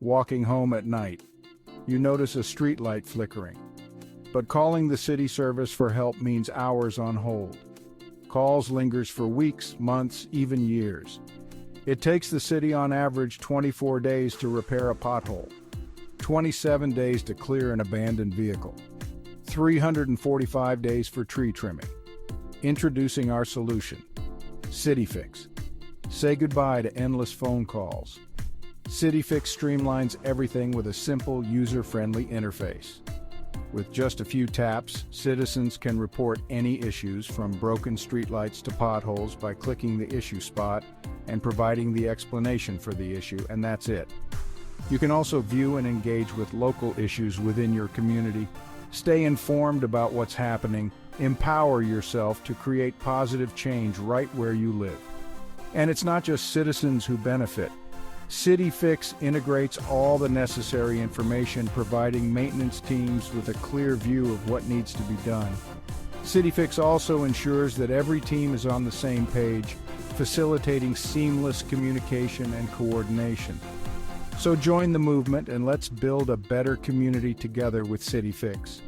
Walking home at night, you notice a streetlight flickering. But calling the city service for help means hours on hold. Calls lingers for weeks, months, even years. It takes the city on average 24 days to repair a pothole, 27 days to clear an abandoned vehicle, 345 days for tree trimming. Introducing our solution, CitiFix. Say goodbye to endless phone calls. CitiFix streamlines everything with a simple, user-friendly interface. With just a few taps, citizens can report any issues from broken streetlights to potholes by clicking the issue spot and providing the explanation for the issue, and that's it. You can also view and engage with local issues within your community. Stay informed about what's happening. Empower yourself to create positive change right where you live. And it's not just citizens who benefit. CitiFix integrates all the necessary information, providing maintenance teams with a clear view of what needs to be done. CitiFix also ensures that every team is on the same page, facilitating seamless communication and coordination. So join the movement and let's build a better community together with CitiFix.